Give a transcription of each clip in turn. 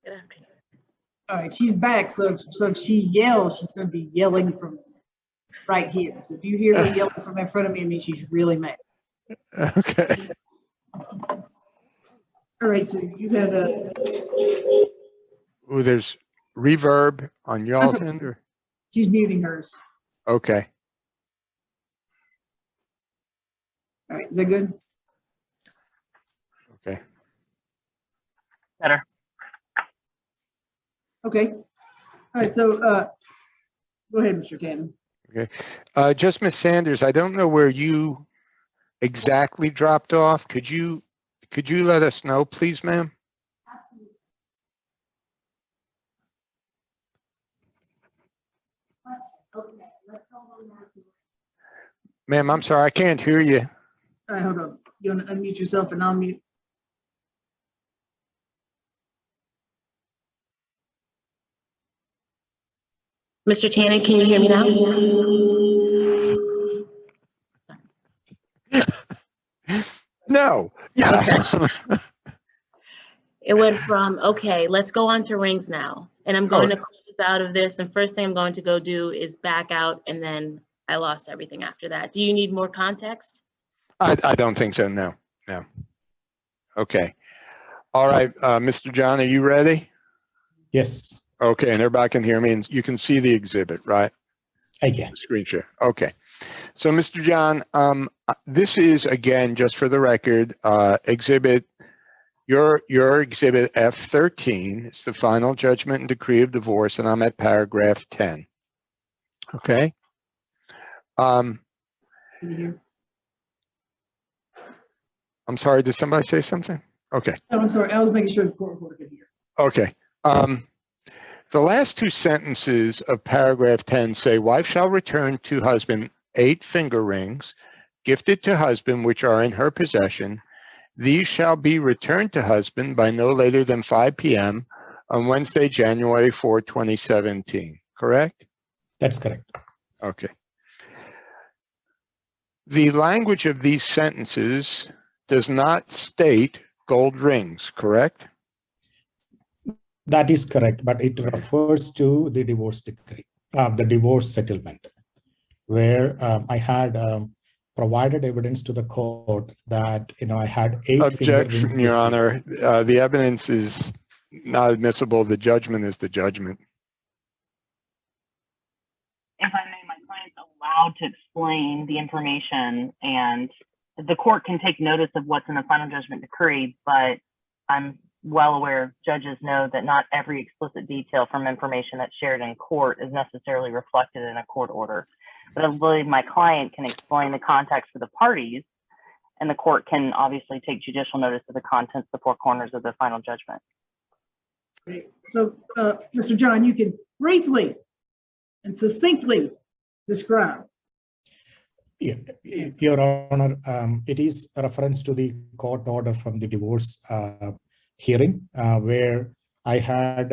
Good afternoon. All right, she's back, so if she yells, she's going to be yelling from right here. So if you hear her yelling from in front of me, it means she's really mad. Okay. All right, so you had a. Oh, there's reverb on y'all's end, or? She's muting hers. Okay. All right, is that good? Okay. Better. Okay. All right, so go ahead, Mr. Tannen. Okay. Just Ms. Sanders, I don't know where you exactly dropped off. Could you let us know, please, ma'am? Ma'am, I'm sorry, I can't hear you. All right, hold on. You want to unmute yourself and I'll mute? Mr. Tannen, can you hear me now? No. Yeah. Okay. It went from, okay, let's go on to rings now. And I'm going to close out of this. And first thing I'm going to go do is back out. And then I lost everything after that. Do you need more context? I don't think so. No. No. Okay. All right. Mr. John, are you ready? Yes, Okay. And everybody can hear me and you can see the exhibit, right? I can. Screen share. Okay. So, Mr. John, this is, again, just for the record, exhibit, your exhibit F13. It's the final judgment and decree of divorce, and I'm at paragraph 10. Okay. Can you hear? I'm sorry, did somebody say something? Okay. Oh, I'm sorry. I was making sure the court reporter could hear. Okay. The last two sentences of paragraph 10 say, wife shall return to husband 8 finger rings gifted to husband which are in her possession. These shall be returned to husband by no later than 5 p.m. on Wednesday, January 4, 2017. Correct? That's correct. Okay. The language of these sentences does not state gold rings, correct? That is correct, but it refers to the divorce decree, the divorce settlement, where I had provided evidence to the court that I had 8 finger rings. Objection, Your Honor. The evidence is not admissible. The judgment is the judgment. If I may, my client's allowed to explain the information, and the court can take notice of what's in the final judgment decree, but I'm well aware judges know that not every explicit detail from information that's shared in court is necessarily reflected in a court order. But I believe my client can explain the context for the parties, and the court can obviously take judicial notice of the contents, the 4 corners of the final judgment. Great. So, Mr. John, you can briefly and succinctly describe. Yeah, Your Honor, it is a reference to the court order from the divorce hearing, where I had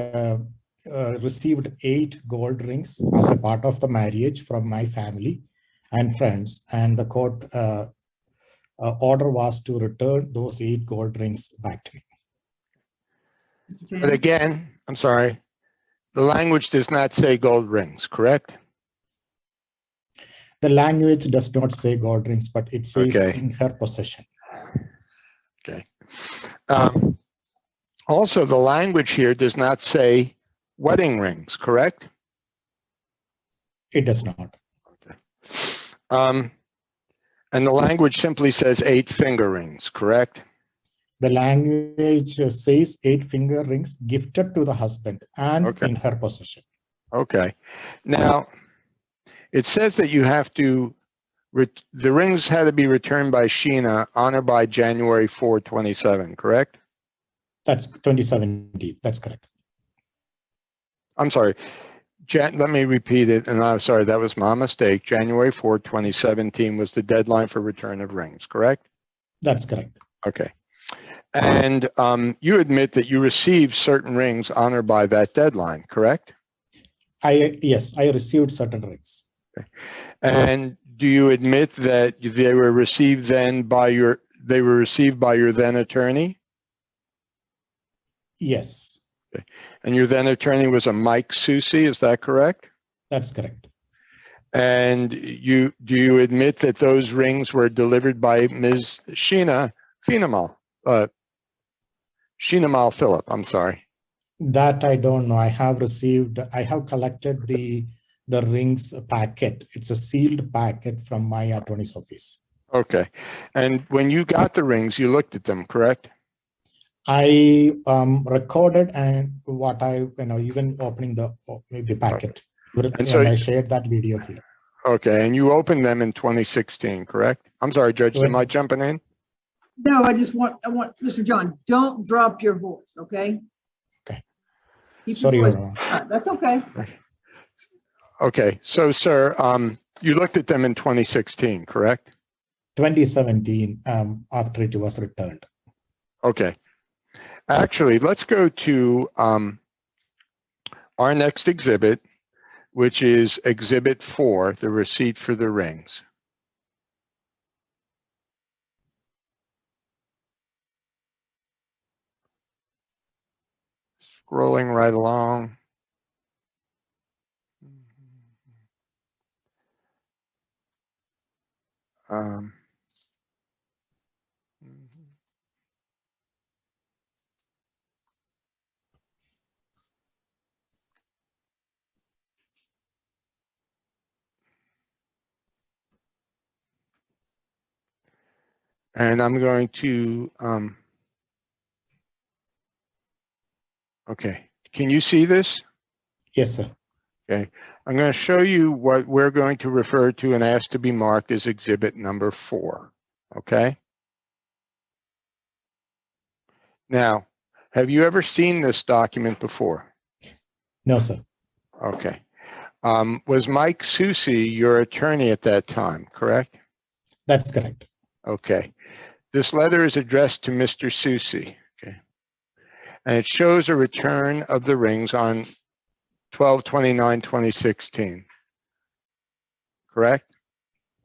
received 8 gold rings as a part of the marriage from my family and friends, and the court order was to return those 8 gold rings back to me. But again, I'm sorry, the language does not say gold rings, correct? The language does not say gold rings, but it says Okay. in her possession. Okay. Also, the language here does not say wedding rings, correct? It does not. Okay. And the language simply says 8 finger rings, correct? The language says 8 finger rings gifted to the husband and Okay. in her possession. Okay. Now, it says that you have to, the rings had to be returned by Sheena on or by January 4, 27, correct? That's 2017. That's correct. I'm sorry. Let me repeat it, and I'm sorry, that was my mistake. January 4, 2017 was the deadline for return of rings, correct? That's correct. Okay. And you admit that you received certain rings on or by that deadline, correct? Yes, I received certain rings. Okay. And do you admit that they were received then by your then attorney? Yes. And your then attorney was a Mike Susi, is that correct? That's correct. And do you admit that those rings were delivered by Ms. Shinamal Phillip, I'm sorry. That I don't know. I have collected the rings packet. It's a sealed packet from my attorney's office. Okay. And when you got the rings, you looked at them, correct? I recorded and even opening the packet. And so I shared that video here. Okay, and you opened them in 2016, correct? I'm sorry, Judge, am I jumping in? No, I want, Mr. John, don't drop your voice, okay? Okay. Keep Sorry, your Your voice. Honor. That's okay. Okay, so sir, you looked at them in 2016, correct? 2017, after it was returned. Okay. Actually, let's go to our next exhibit, which is Exhibit 4, the receipt for the rings. Scrolling right along. And I'm going to, okay, can you see this? Yes, sir. Okay, I'm going to show you what we're going to refer to and ask to be marked as exhibit number 4, okay? Now, have you ever seen this document before? No, sir. Okay. Was Mike Susi your attorney at that time, correct? That's correct. Okay. This letter is addressed to Mr. Susi, okay? And it shows a return of the rings on 12/29/2016, correct?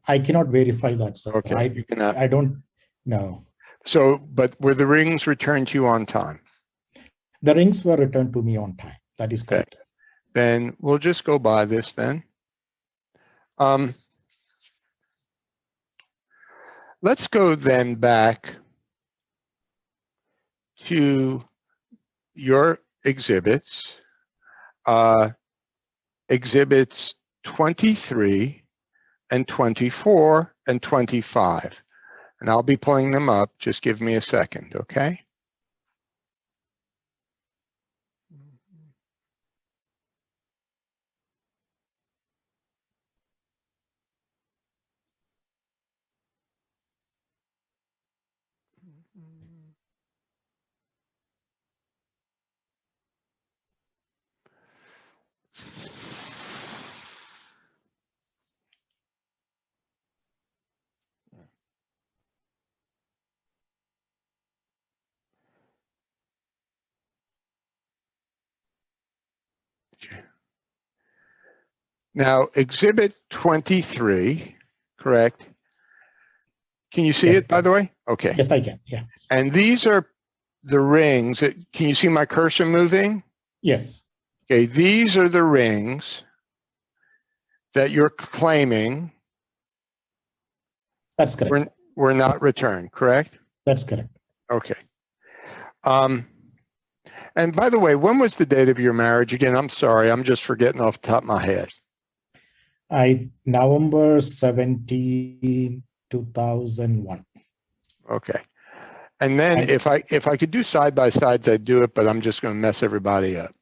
I cannot verify that, sir. Okay, you cannot. I don't know. So, but were the rings returned to you on time? The rings were returned to me on time. That is correct. Okay. Then we'll just go by this then. Let's go then back to your exhibits, exhibits 23 and 24 and 25. And I'll be pulling them up. Just give me a second, okay? Now, exhibit 23, correct? Can you see Yes. it, by the way? Okay. Yes, I can. Yeah. And these are the rings. Can you see my cursor moving? Yes. Okay, these are the rings that you're claiming That's correct. were not returned, correct? That's correct. Okay. And by the way, when was the date of your marriage? Again, I'm sorry, I'm just forgetting off the top of my head. November 17, 2001. Okay. And then if I could do side by sides, I'd do it, but I'm just going to mess everybody up.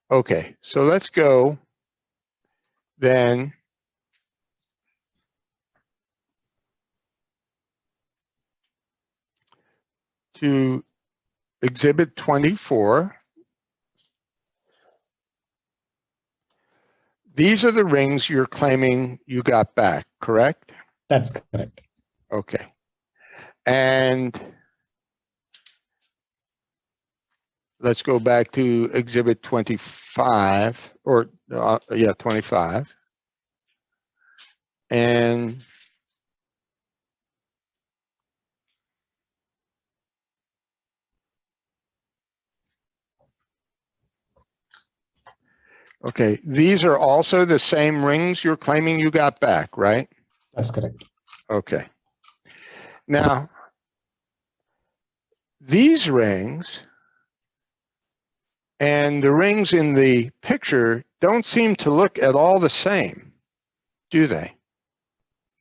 Okay, so let's go then to exhibit 24. These are the rings you're claiming you got back, correct? That's correct. Okay. And let's go back to exhibit 25, or yeah, 25. And Okay, these are also the same rings you're claiming you got back, right? That's correct. Okay. Now, these rings and the rings in the picture don't seem to look at all the same, do they?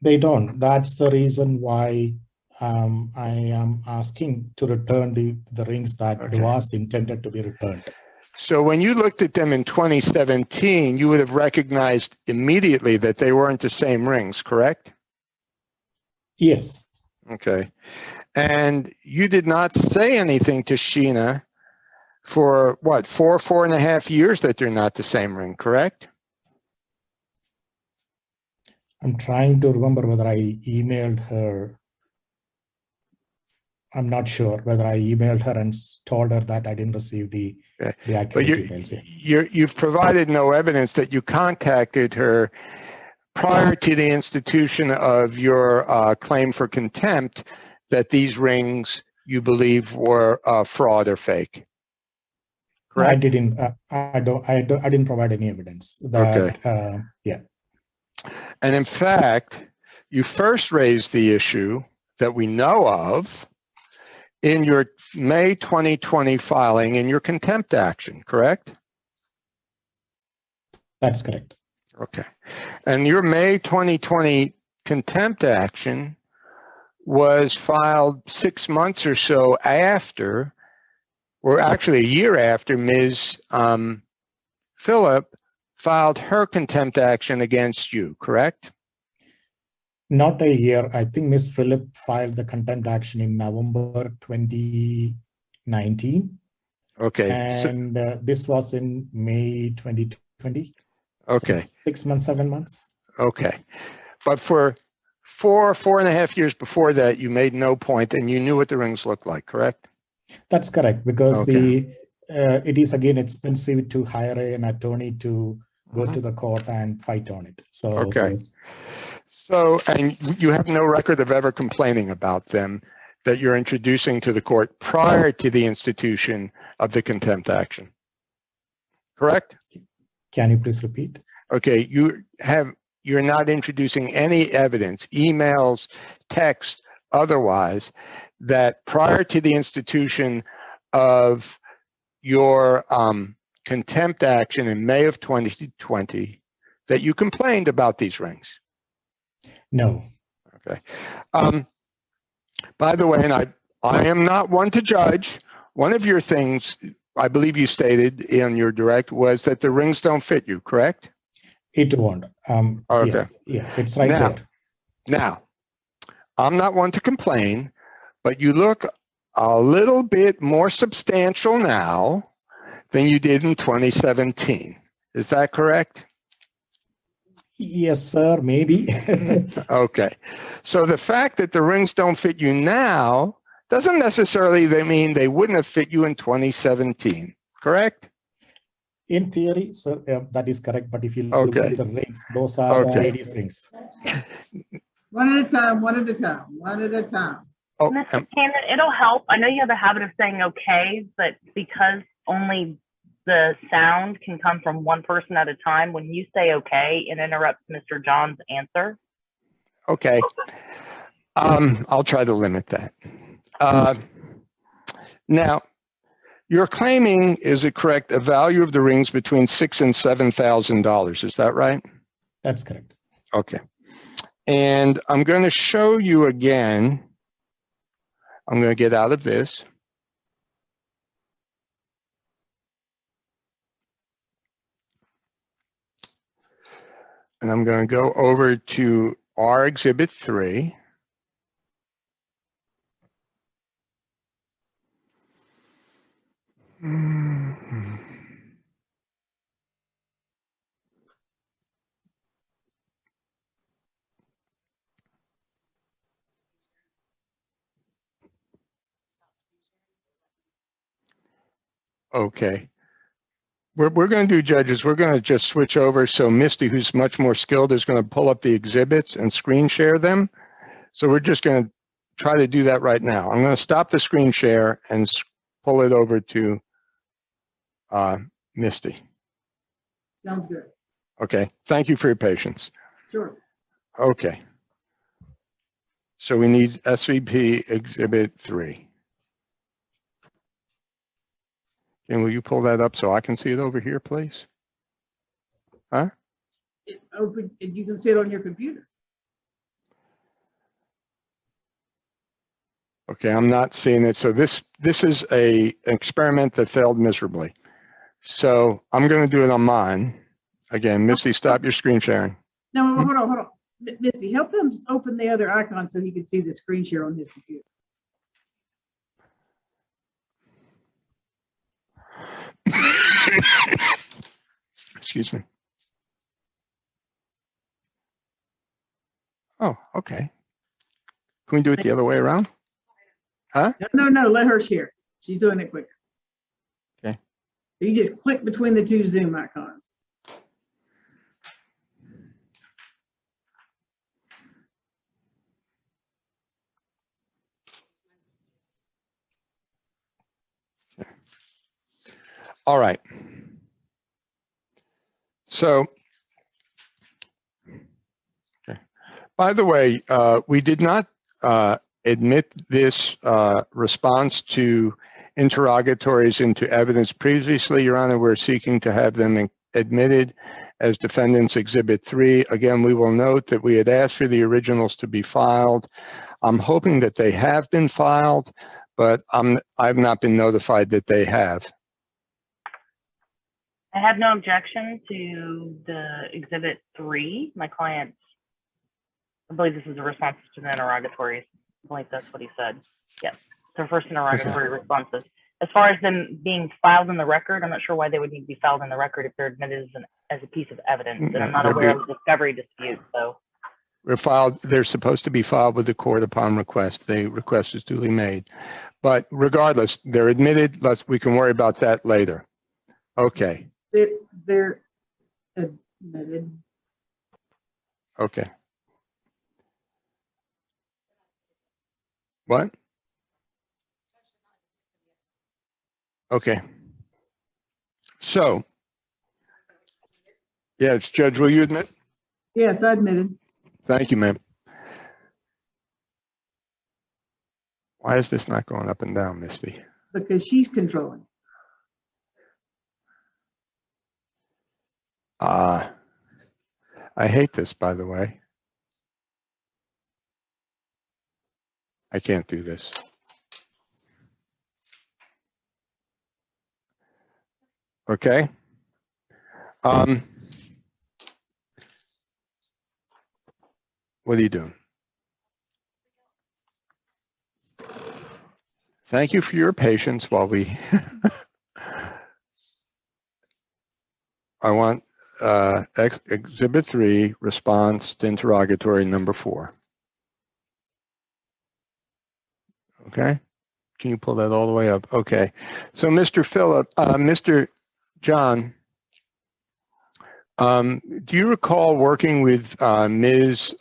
They don't. That's the reason why I am asking to return the rings that Okay. was intended to be returned. So when you looked at them in 2017, you would have recognized immediately that they weren't the same rings, correct? Yes, Okay. And you did not say anything to Sheena for what, 4.5 years that they're not the same ring, correct? I'm trying to remember whether I emailed her. I'm not sure whether I emailed her and told her that I didn't receive the Okay. accurate But emails. you've provided no evidence that you contacted her prior to the institution of your claim for contempt that these rings you believe were fraud or fake. Correct? I didn't. I didn't provide any evidence that. Okay. Yeah. And in fact, you first raised the issue that we know of in your May 2020 filing in your contempt action, correct? That's correct. Okay. And your May 2020 contempt action was filed 6 months or so after, or actually a year after, Ms. Phillip filed her contempt action against you, correct? Not a year. I think Ms. Phillip filed the contempt action in November 2019. Okay. And this was in May 2020. Okay. So 6 months, 7 months. Okay. But for 4.5 years before that, you made no point and you knew what the rings looked like, correct? That's correct, because Okay. it is again expensive to hire an attorney to go to the court and fight on it. So Okay. So, and you have no record of ever complaining about them that you're introducing to the court prior to the institution of the contempt action, correct? can you please repeat? Okay, you're not introducing any evidence, emails, text, otherwise, that prior to the institution of your contempt action in May of 2020, that you complained about these rings. No. Okay. By the way, and I am not one to judge, one of your things, I believe you stated in your direct, was that the rings don't fit you, correct? It won't. Okay. Yes, yeah, it's right there. Now, I'm not one to complain, but you look a little bit more substantial now than you did in 2017. Is that correct? Yes, sir, maybe. Okay. So the fact that the rings don't fit you now doesn't necessarily mean they wouldn't have fit you in 2017, correct? In theory, sir, that is correct. But if you look Okay. at the rings, those are Okay. ladies' rings. One at a time, one at a time, one at a time. Oh, Mr. Cannon, it'll help. I know you have a habit of saying okay, but because only the sound can come from one person at a time, when you say okay, it interrupts Mr. John's answer. okay. I'll try to limit that. Now, you're claiming, is it correct, a value of the rings between $6,000 and $7,000. Is that right? That's correct. Okay. And I'm going to show you again. I'm going to get out of this. And I'm going to go over to our Exhibit 3. Okay. We're going to do, judges, we're going to just switch over. So Misty, who's much more skilled, is going to pull up the exhibits and screen share them. So we're just going to try to do that right now. I'm going to stop the screen share and pull it over to Misty. Sounds good. Okay, thank you for your patience. Sure. Okay. So we need SVP Exhibit 3. And will you pull that up so I can see it over here, please? Huh? It open, and you can see it on your computer. Okay, I'm not seeing it. So this is an experiment that failed miserably. So I'm going to do it on mine. Again, Misty, stop your screen sharing. No, hold on. Misty, help him open the other icon so he can see the screen share on his computer. Excuse me. Oh, okay. Can we do it the other way around? Huh? No, let her share. She's doing it quicker. Okay. You just click between the two Zoom icons. All right. So, okay. By the way, we did not admit this response to interrogatories into evidence previously, Your Honor. We're seeking to have them admitted as Defendants Exhibit 3. Again, we will note that we had asked for the originals to be filed. I'm hoping that they have been filed, but I've not been notified that they have. I have no objection to the Exhibit 3. My client, I believe this is a response to the interrogatories. I believe that's what he said. Yes, their first interrogatory responses. As far as them being filed in the record, I'm not sure why they would need to be filed in the record if they're admitted as a piece of evidence. And I'm not aware of a discovery dispute, so. They're supposed to be filed with the court upon request. The request is duly made. But regardless, they're admitted. We can worry about that later. Okay. They're admitted. Okay. What? Okay. So, yes, Judge, will you admit? Yes, I admitted. Thank you, ma'am. Why is this not going up and down, Misty? Because she's controlling. I hate this, by the way. I can't do this. Okay. What are you doing? Thank you for your patience while we I want Exhibit 3, response to interrogatory number 4. Okay. Can you pull that all the way up? Okay. So Mr. John, do you recall working with Ms.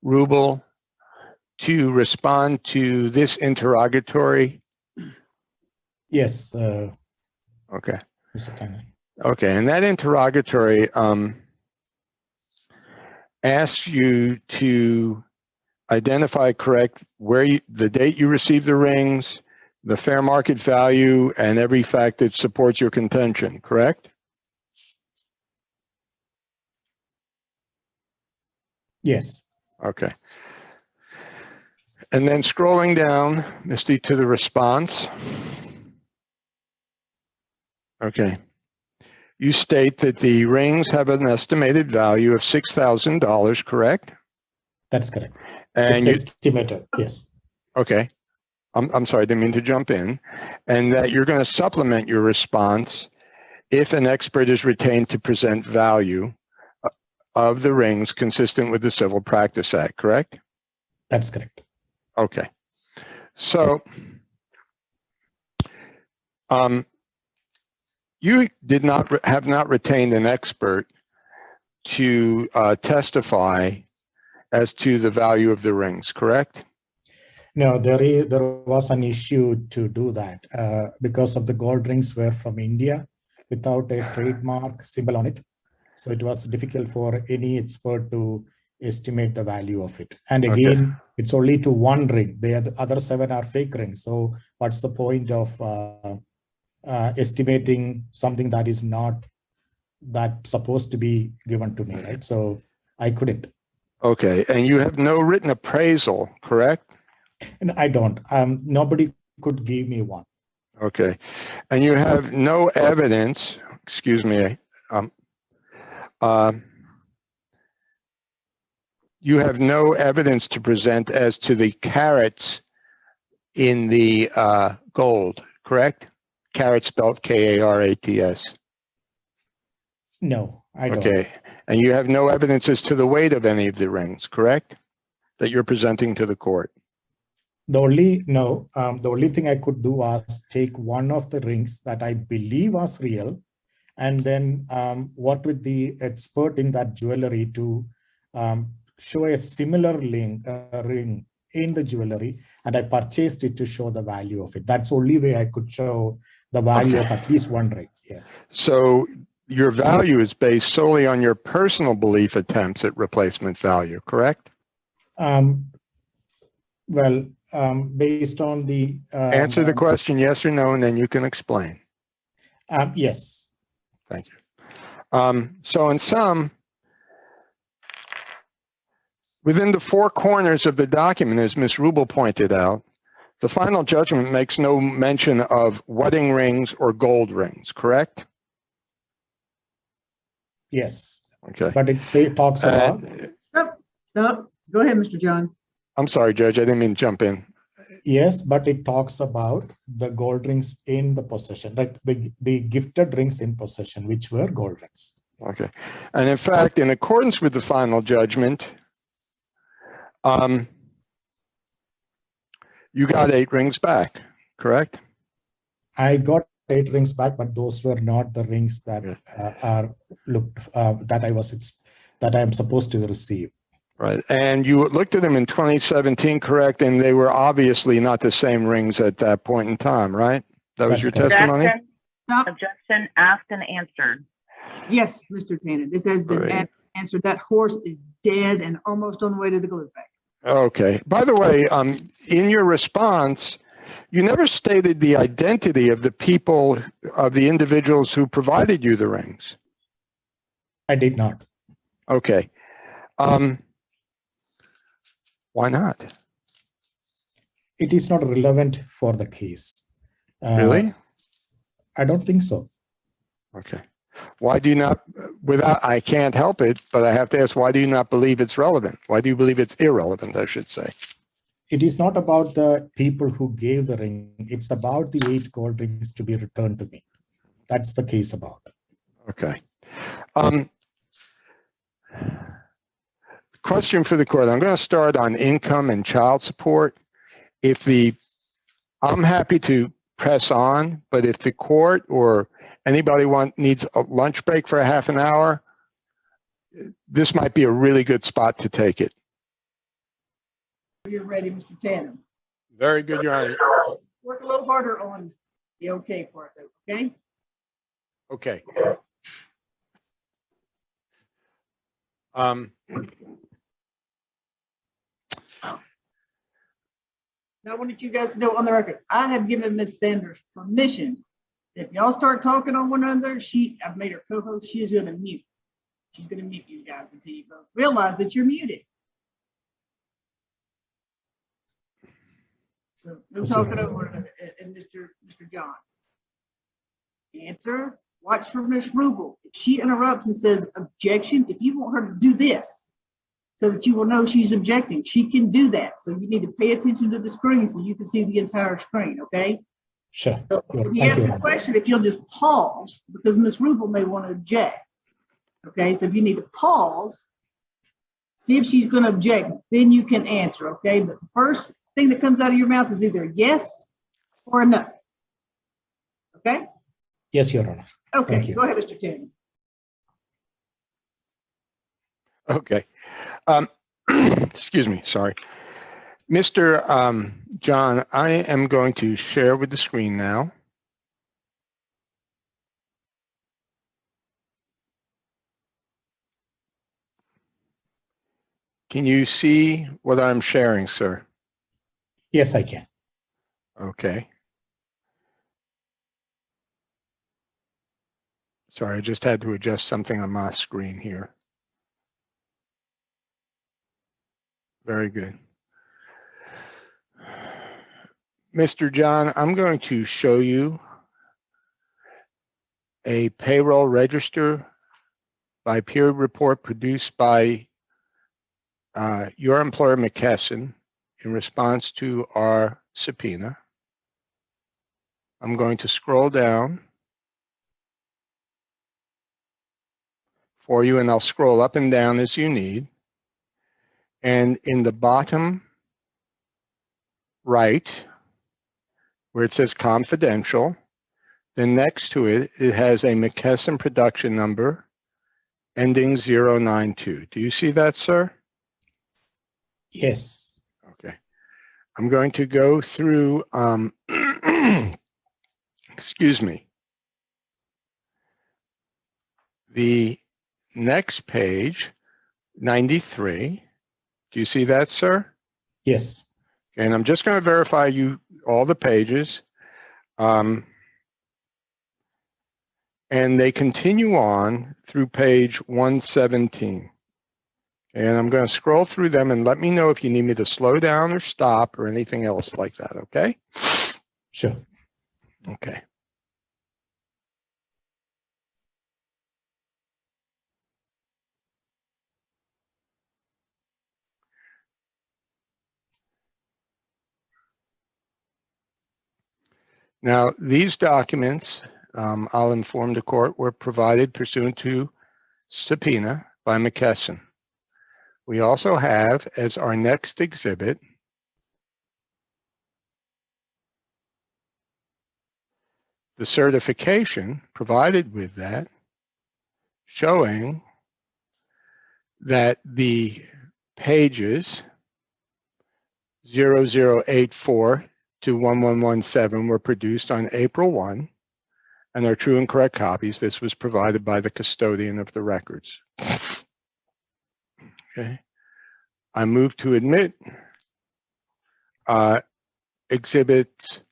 Rubel to respond to this interrogatory? Yes. Okay. Mr. Tanner. Okay, and that interrogatory asks you to identify the date you received the rings, the fair market value, and every fact that supports your contention, correct? Yes. Okay. And then scrolling down, Misty, to the response. Okay. You state that the rings have an estimated value of $6,000, correct? That's correct. And it's estimated, yes. Okay. I'm sorry, I didn't mean to jump in. And that you're going to supplement your response if an expert is retained to present value of the rings consistent with the Civil Practice Act, correct? That's correct. Okay. So, you have not retained an expert to testify as to the value of the rings, correct? No, there was an issue to do that because of the gold rings were from India without a trademark symbol on it. So it was difficult for any expert to estimate the value of it. And again, it's only to one ring. The other 7 are fake rings. So what's the point of estimating something that is not that supposed to be given to me, right? So I couldn't. Okay, and you have no written appraisal, correct? And I don't. Nobody could give me one. Okay, and you have no evidence, excuse me, you have no evidence to present as to the carats in the gold, correct? Carats spelled K-A-R-A-T-S. No, I don't. Okay, and you have no evidence as to the weight of any of the rings, correct? That you're presenting to the court. The only thing I could do was take one of the rings that I believe was real, and then work with the expert in that jewelry to show a similar ring in the jewelry, and I purchased it to show the value of it. That's the only way I could show the value of at least one ring. Yes. So your value is based solely on your personal belief attempts at replacement value, correct? Well, based on the answer the question yes or no, and then you can explain. Yes. Thank you. So in sum, within the 4 corners of the document, as Ms. Rubel pointed out, the final judgment makes no mention of wedding rings or gold rings, correct? Yes. Okay. But it talks about. Stop. Go ahead, Mr. John. I'm sorry, Judge. I didn't mean to jump in. Yes, but it talks about the gold rings in the possession, like the gifted rings in possession, which were gold rings. Okay. And in fact, in accordance with the final judgment, you got 8 rings back, correct? I got 8 rings back, but those were not the rings that that I am supposed to receive. Right. And you looked at them in 2017, correct? And they were obviously not the same rings at that point in time, right? That was your testimony? Objection asked and answered. Yes, Mr. Tannen. This has been answered. That horse is dead and almost on the way to the glue factory. Okay. By the way, in your response, you never stated the identity of the people, of the individuals who provided you the rings. I did not. Okay. Why not? It is not relevant for the case. Really? I don't think so. Okay. Why do you not, I can't help it, but I have to ask, why do you not believe it's relevant? Why do you believe it's irrelevant, I should say? It is not about the people who gave the ring. It's about the 8 gold rings to be returned to me. That's the case about. Okay. Question for the court. I'm going to start on income and child support. I'm happy to press on, but if the court or anybody needs a lunch break for a half an hour, this might be a really good spot to take it. You're ready, Mr. Tannen. Very good, Your Honor. Work a little harder on the okay part, though, okay? Okay. Now, I wanted you guys to know on the record, I have given Ms. Sanders permission. If y'all start talking on one another, I've made her co-host, she is going to mute. She's going to mute you guys until you both realize that you're muted. So no talking over one another. And Mr. John. Answer, watch for Ms. Rubel. If she interrupts and says objection, if you want her to do this, so that you will know she's objecting, she can do that. So you need to pay attention to the screen so you can see the entire screen, okay? Sure. So if you ask a question, if you'll just pause, because Ms. Rubel may want to object. Okay, so if you need to pause, see if she's going to object, then you can answer, okay? But the first thing that comes out of your mouth is either a yes or a no. Okay? Yes, Your Honor. Okay, go ahead, Mr. Tannen. Okay. Excuse me, sorry. Mr. John, I am going to share with the screen now. Can you see what I'm sharing, sir? Yes, I can. Okay. Sorry, I just had to adjust something on my screen here. Very good. Mr. John, I'm going to show you a payroll register by peer report produced by your employer, McKesson, in response to our subpoena. I'm going to scroll down for you, and I'll scroll up and down as you need. And in the bottom right, where it says confidential, then next to it, it has a McKesson production number ending 092. Do you see that, sir? Yes. Okay. I'm going to go through, excuse me, the next page, 93. Do you see that, sir? Yes. And I'm just going to verify you all the pages. And they continue on through page 117. And I'm going to scroll through them and let me know if you need me to slow down or stop or anything else like that, okay? Sure. Okay. Now, these documents, I'll inform the court, were provided pursuant to subpoena by McKesson. We also have, as our next exhibit, the certification provided with that, showing that the pages 0084 to 1117 were produced on April 1 and are true and correct copies. This was provided by the custodian of the records. Okay. I move to admit exhibits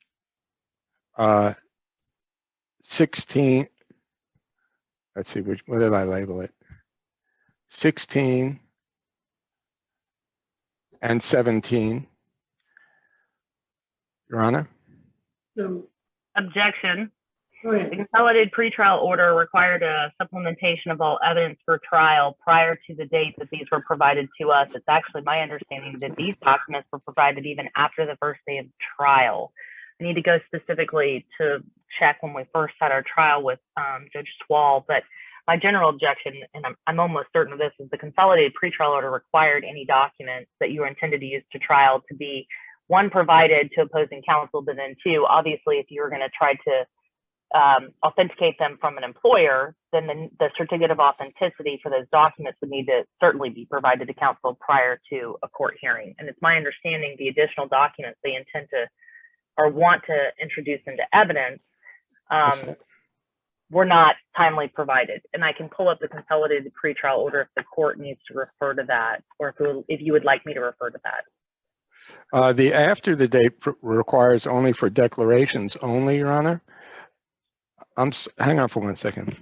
16. Let's see, what did I label it? 16 and 17. Your Honor? So, Objection. go The ahead. consolidated pretrial order required a supplementation of all evidence for trial prior to the date that these were provided to us. It's actually my understanding that these documents were provided even after the first day of trial. I need to go specifically to check when we first had our trial with Judge Swall, but my general objection, and I'm almost certain of this, is the consolidated pretrial order required any documents that you were intended to use to trial to be, one, provided to opposing counsel, but then two, obviously, if you were going to try to authenticate them from an employer, then the certificate of authenticity for those documents would need to certainly be provided to counsel prior to a court hearing. And it's my understanding the additional documents they intend to or want to introduce into evidence were not timely provided. And I can pull up the consolidated pretrial order if the court needs to refer to that, or if you would like me to refer to that. The after the date requires only for declarations only, Your Honor. Hang on for 1 second.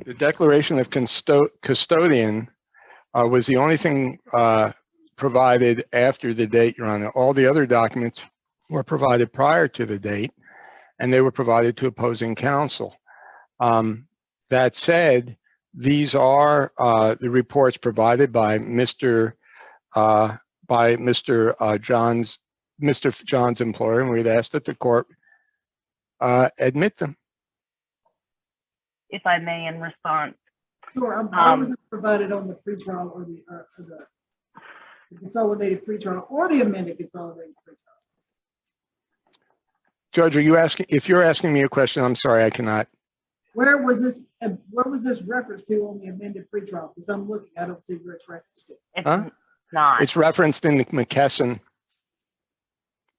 The declaration of custodian was the only thing provided after the date, Your Honor. All the other documents were provided prior to the date, and they were provided to opposing counsel. That said, these are the reports provided by Mr. John's employer, and we'd asked that the court admit them. If I may, in response. Sure. Why was it provided on the pretrial or the consolidated pretrial or the amended consolidated pretrial? Judge, are you asking? If you're asking me a question, I'm sorry, I cannot. Where was this reference to on the amended pretrial? Because I'm looking, I don't see where it's referenced to. It's not. It's referenced in the McKesson.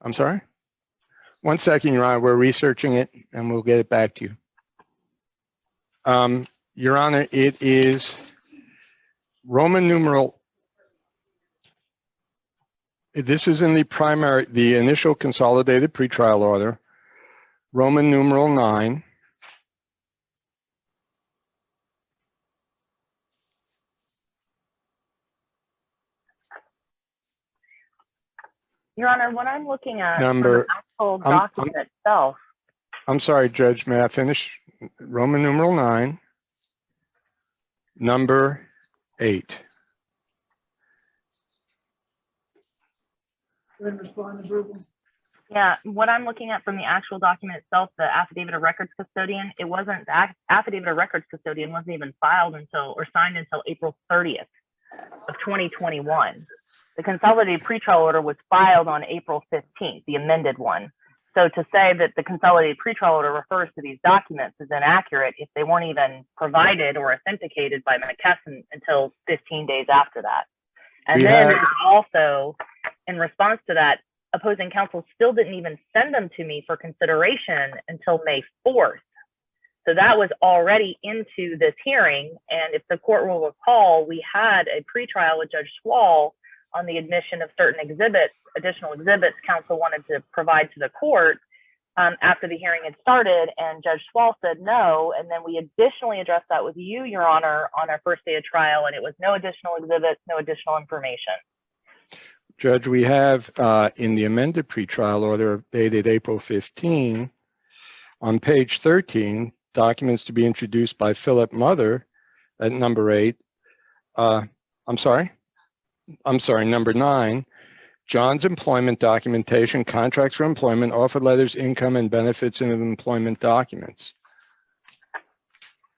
I'm sorry? 1 second, Your Honor. We're researching it, and we'll get it back to you. Your Honor, it is Roman numeral, this is in the initial consolidated pretrial order, Roman numeral 9. Your Honor, what I'm looking at Number- from the actual I'm- document itself. I'm sorry, Judge, may I finish? Roman numeral 9, number 8. Go ahead and respond, Ms. Rubel. Yeah, what I'm looking at from the actual document itself, the affidavit of records custodian, it wasn't, the affidavit of records custodian wasn't even filed until, or signed until April 30th of 2021. The consolidated pretrial order was filed on April 15th, the amended one. So to say that the consolidated pretrial order refers to these documents is inaccurate if they weren't even provided or authenticated by McKesson until 15 days after that. And then also, in response to that, opposing counsel still didn't even send them to me for consideration until May 4th. So that was already into this hearing. And if the court will recall, we had a pretrial with Judge Swall on the admission of certain exhibits, additional exhibits counsel wanted to provide to the court after the hearing had started, and Judge Swall said no. And then we additionally addressed that with you, Your Honor, on our first day of trial, and it was no additional exhibits, no additional information. Judge, we have in the amended pretrial order dated April 15, on page 13, documents to be introduced by Philip Mother at number 8. Number 9, John's employment documentation, contracts for employment, offer letters, income, and benefits in employment documents.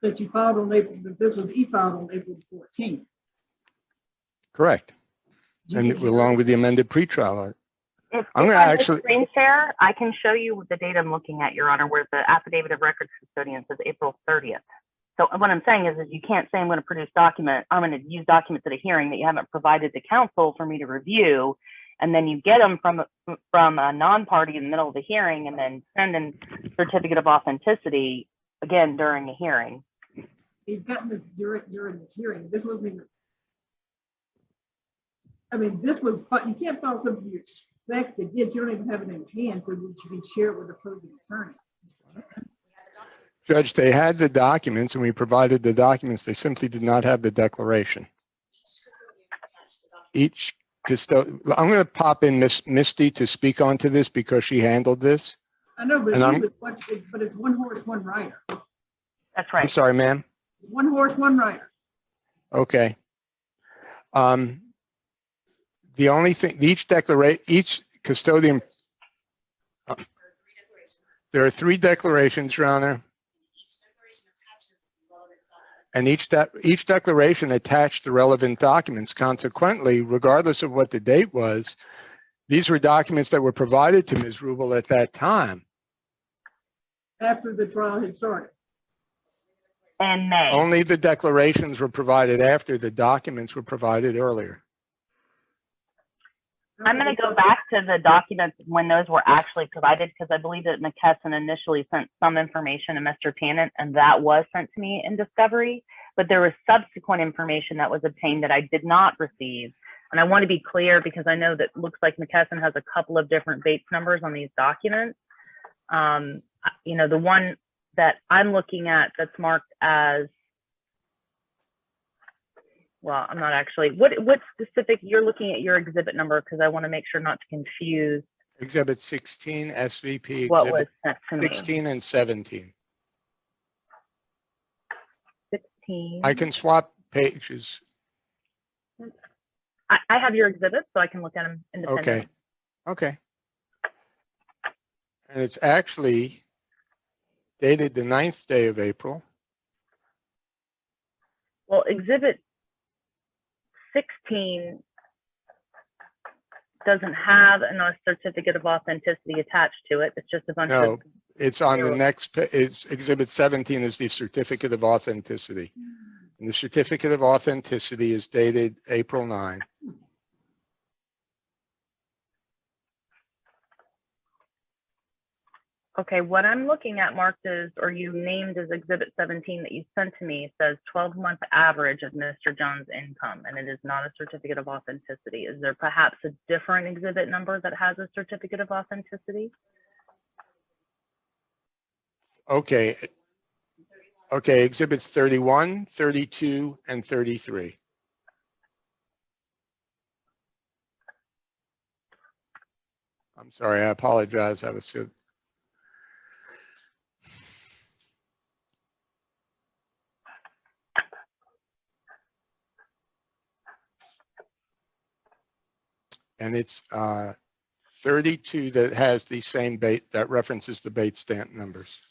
That you filed on April, that this was e-filed on April 14th. Correct. Did you And get along with the amended pretrial order. If I'm gonna I actually- screen share, I can show you the date I'm looking at, Your Honor, where the affidavit of records custodian says April 30th. So what I'm saying is you can't say I'm going to produce document, I'm going to use documents at a hearing that you haven't provided to counsel for me to review, and then you get them from a non-party in the middle of the hearing, and then send in certificate of authenticity again during the hearing. You've gotten this during the hearing. This wasn't even, I mean, this was, but you can't file something you expect to get. You don't even have it in hand so that you can share it with the opposing attorney. Judge, they had the documents and we provided the documents. They simply did not have the declaration. Each custodian, I'm going to pop in Miss Misty to speak onto this because she handled this. I know, but And it's one horse, one rider. That's right. I'm sorry, ma'am. One horse, one rider. Okay. The only thing, each custodian, there are 3 declarations, Your Honor. And each declaration attached the relevant documents. Consequently, regardless of what the date was, these were documents that were provided to Ms. Rubel at that time. After the trial had started. In May. Only the declarations were provided after the documents were provided earlier. I'm going to go back to the documents when those were actually provided, because I believe that McKesson initially sent some information to Mr. Tannant, and that was sent to me in discovery. But there was subsequent information that was obtained that I did not receive. And I want to be clear because I know that looks like McKesson has a couple of different Bates numbers on these documents. You know, the one that I'm looking at that's marked as, well, I'm not actually, what specific, you're looking at your exhibit number because I want to make sure not to confuse. Exhibit 16, SVP, What was exhibit sent to me. 16 and 17. 16. I can swap pages. I have your exhibits, so I can look at them independently. Okay. And it's actually dated the 9th day of April. Well, exhibit 16 doesn't have a certificate of authenticity attached to it. It's just a bunch No, of. it's on the next, it's exhibit 17 is the certificate of authenticity. And the certificate of authenticity is dated April 9. Okay, what I'm looking at marked as, or you named as Exhibit 17 that you sent to me says 12-month average of Mr. John's income, and it is not a certificate of authenticity. Is there perhaps a different exhibit number that has a certificate of authenticity? Okay. Okay, exhibits 31, 32, and 33. I'm sorry, I apologize. I was so. And it's 32 that has the same bait that references the bait stamp numbers.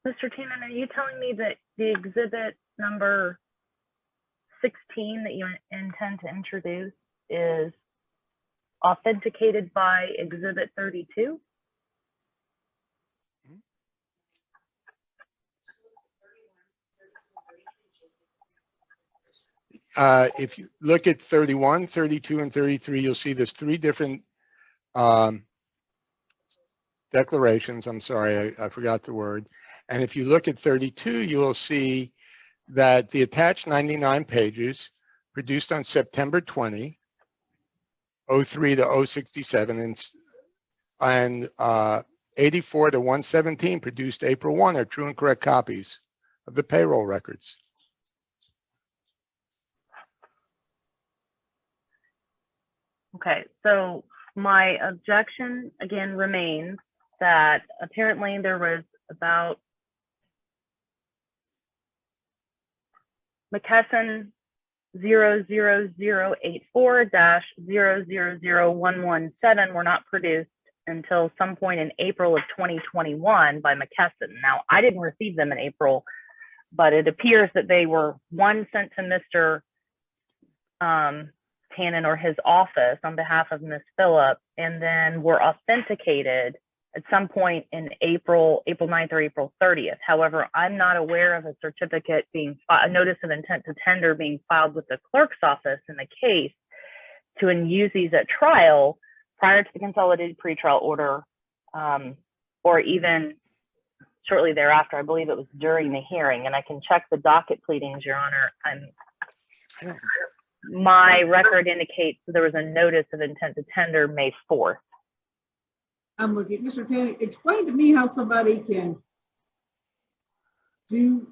Mr. Tannen, are you telling me that the exhibit number 16 that you intend to introduce is authenticated by exhibit 32? If you look at 31, 32, and 33, you'll see there's three different declarations. I'm sorry, I forgot the word. And if you look at 32, you will see that the attached 99 pages produced on September 20, 03 to 067, and 84 to 117 produced April 1 are true and correct copies of the payroll records. Okay, so my objection again remains that apparently there was about McKesson 00084-000117 were not produced until some point in April of 2021 by McKesson. Now, I didn't receive them in April, but it appears that they were one sent to Mr. Tannen or his office on behalf of Ms. Phillip, and then were authenticated at some point in April 9th or April 30th. However, I'm not aware of a certificate being, a notice of intent to tender being filed with the clerk's office in the case to use these at trial prior to the consolidated pretrial order, or even shortly thereafter. I believe it was during the hearing, and I can check the docket pleadings, Your Honor. My record indicates that there was a notice of intent to tender May 4th. I'm looking, Mr. Tannen, explain to me how somebody can do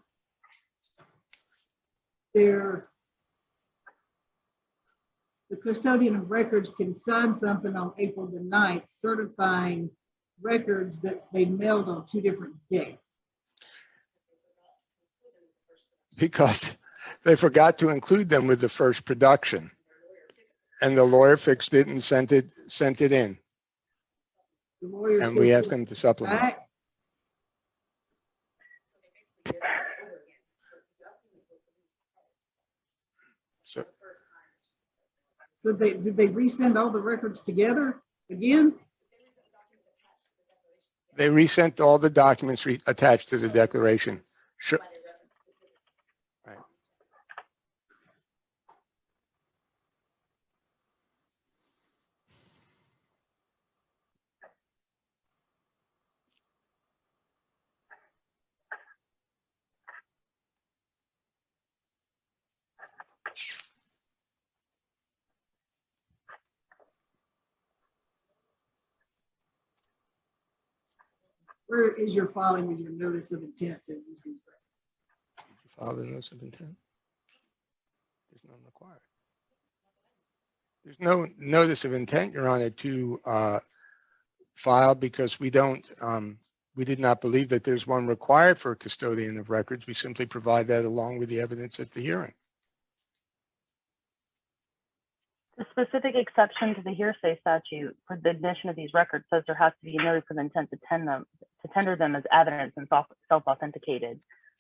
the custodian of records can sign something on April the 9th certifying records that they mailed on 2 different dates. Because they forgot to include them with the first production, and the lawyer fixed it and sent it in. The lawyer And we asked them to supplement. back. So Did they resend all the records together again? they resent all the documents attached to the declaration. Sure. Right. Where is your filing with your notice of intent to use these records? File the notice of intent. There's none required. There's no notice of intent, Your Honor, to file because we did not believe that there's one required for a custodian of records. We simply provide that along with the evidence at the hearing. The specific exception to the hearsay statute for the admission of these records says there has to be a notice of intent to tender them as evidence and self-authenticated.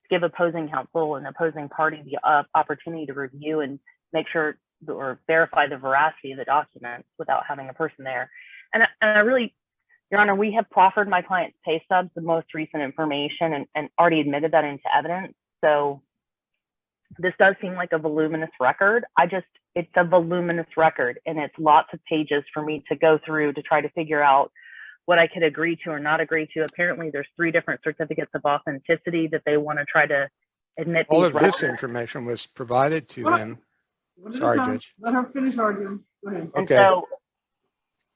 give opposing counsel and opposing party the opportunity to review and make sure or verify the veracity of the documents without having a person there. And I really, Your Honor, we have proffered my client's pay stubs, the most recent information, and already admitted that into evidence. So this does seem like a voluminous record. It's a voluminous record, and it's lots of pages for me to go through to try to figure out what I could agree to or not agree to. Apparently there's 3 different certificates of authenticity that they want to try to admit. All these of records. this information was provided to them. One at a Sorry, time. Judge. Let her finish arguing. Go ahead. And Okay. so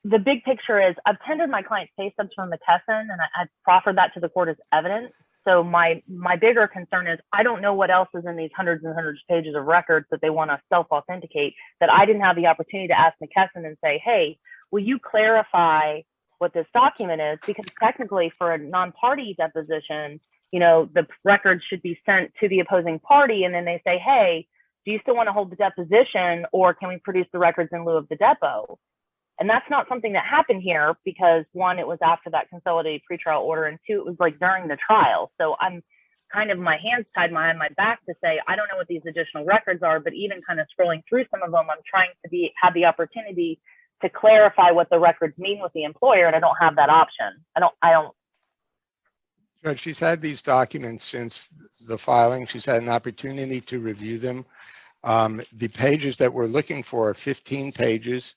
the big picture is I've tendered my client's pay stubs from McKesson, and I've proffered that to the court as evidence. So my bigger concern is I don't know what else is in these hundreds and hundreds of pages of records that they want to self-authenticate that I didn't have the opportunity to ask McKesson and say, hey, will you clarify what this document is? Because technically for a non-party deposition, you know, the records should be sent to the opposing party, and then they say, hey, do you still want to hold the deposition, or can we produce the records in lieu of the depo? And that's not something that happened here because 1, it was after that consolidated pretrial order, and 2, it was like during the trial. So I'm kind of my hands tied behind my back to say, I don't know what these additional records are, but even kind of scrolling through some of them, I'm trying to have the opportunity to clarify what the records mean with the employer, and I don't have that option. I don't. Judge, she's had these documents since the filing. She's had an opportunity to review them. The pages that we're looking for are 15 pages,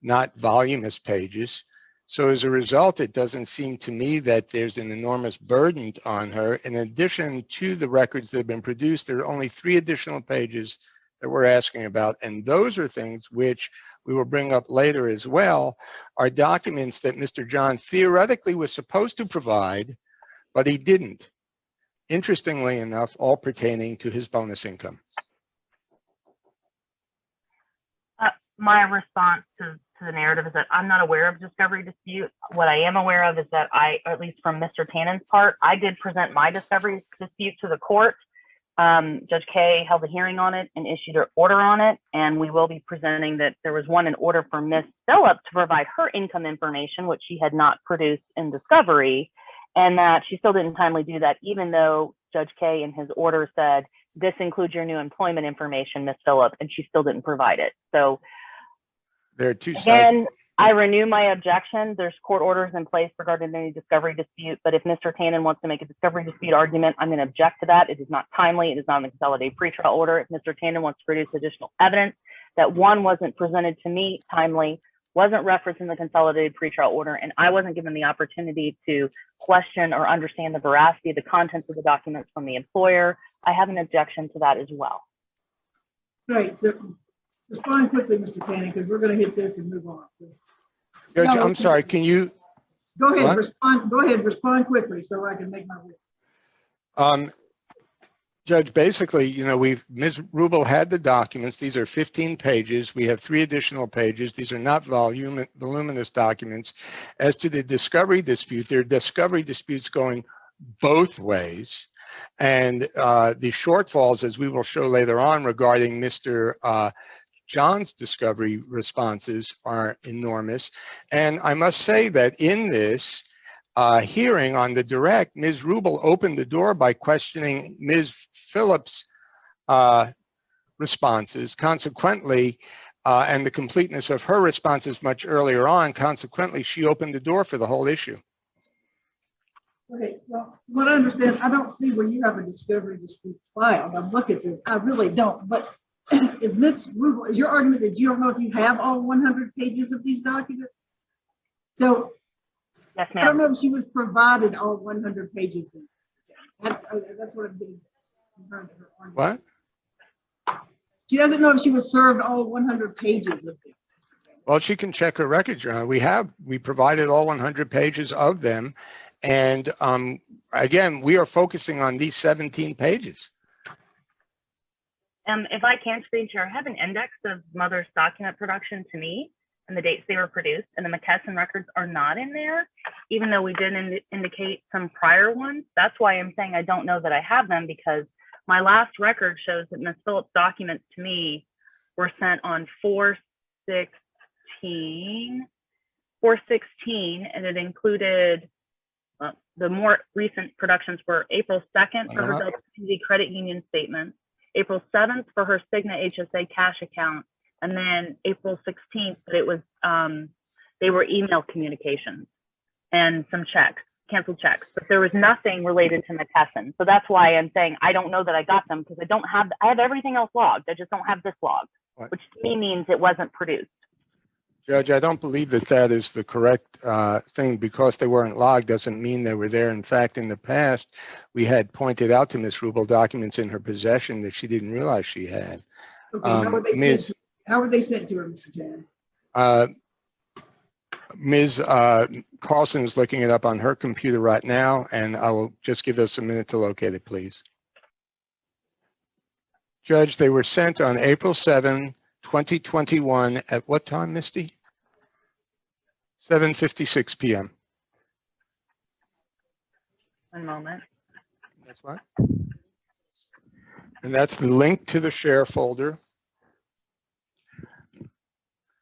not voluminous pages. So as a result, it doesn't seem to me that there's an enormous burden on her. In addition to the records that have been produced, there are only 3 additional pages that we're asking about. And those are things which we will bring up later as well, are documents that Mr. John theoretically was supposed to provide, but he didn't. Interestingly enough, all pertaining to his bonus income. My response to the narrative is that I'm not aware of discovery dispute. What I am aware of is that at least from Mr. Tannen's part, I did present my discovery dispute to the court. Judge Kaye held a hearing on it and issued an order on it. And we will be presenting that there was an order for Ms. Phillip to provide her income information, which she had not produced in discovery, and that she still didn't timely do that, even though Judge Kaye in his order said, this includes your new employment information, Ms. Phillip, and she still didn't provide it. So there are 2 sides. again, I renew my objection. There's court orders in place regarding any discovery dispute, but if Mr. Tannen wants to make a discovery dispute argument, I'm going to object to that. It is not timely. It is not an consolidated pretrial order. If Mr. Tannen wants to produce additional evidence that wasn't presented to me timely, wasn't referenced in the consolidated pretrial order, and I wasn't given the opportunity to question or understand the veracity of the contents of the documents from the employer, I have an objection to that as well. Right, so respond quickly, Mr. Tannen, because we're going to hit this and move on. Judge, No, I'm sorry, can you? Go ahead, What? respond. Go ahead, respond quickly so I can make my way. Judge, basically, you know, Ms. Rubel had the documents. These are 15 pages. We have 3 additional pages. These are not voluminous documents. As to the discovery dispute, there are discovery disputes going both ways. And the shortfalls, as we will show later on regarding Mr. John's discovery responses, are enormous. And I must say that in this hearing on the direct, Ms. Rubel opened the door by questioning Ms. Phillips' responses. Consequently, and the completeness of her responses much earlier on, consequently, she opened the door for the whole issue. Okay, well, what I understand, I don't see where you have a discovery dispute filed. I'm looking at it. I really don't. But is Ms. Rubel, is your argument that you don't know if you have all 100 pages of these documents? So Yes, I don't ma'am. know if she was provided all 100 pages. That's what I'm getting. What? She doesn't know if she was served all 100 pages of this. Well, she can check her records, Your Honor. We provided all 100 pages of them. And again, we are focusing on these 17 pages. If I can, Screen Chair, I have an index of Mother's document production to me and the dates they were produced, and the McKesson records are not in there, even though we did indicate some prior ones. That's why I'm saying I don't know that I have them, because my last record shows that Ms. Phillips' documents to me were sent on 4/16, and it included the more recent productions were April 2nd for her Uh-huh. Delta Community Credit Union statement, April 7th for her Cigna HSA cash account, and then April 16th, but it was, they were email communications and some checks, canceled checks, but there was nothing related to McKesson. So that's why I'm saying I don't know that I got them, because I have everything else logged. I just don't have this logged, Right. which to me means it wasn't produced. Judge, I don't believe that that is the correct thing. Because they weren't logged doesn't mean they were there. In fact, in the past, we had pointed out to Ms. Rubel documents in her possession that she didn't realize she had. Okay, how were they Ms. sent? How were they sent to her, Mr. Jan? Ms. Carlson is looking it up on her computer right now, and I will just give us a minute to locate it, please. Judge, they were sent on April 7, 2021 at what time, Misty? 7:56 p.m. One moment. That's what? And that's the link to the share folder.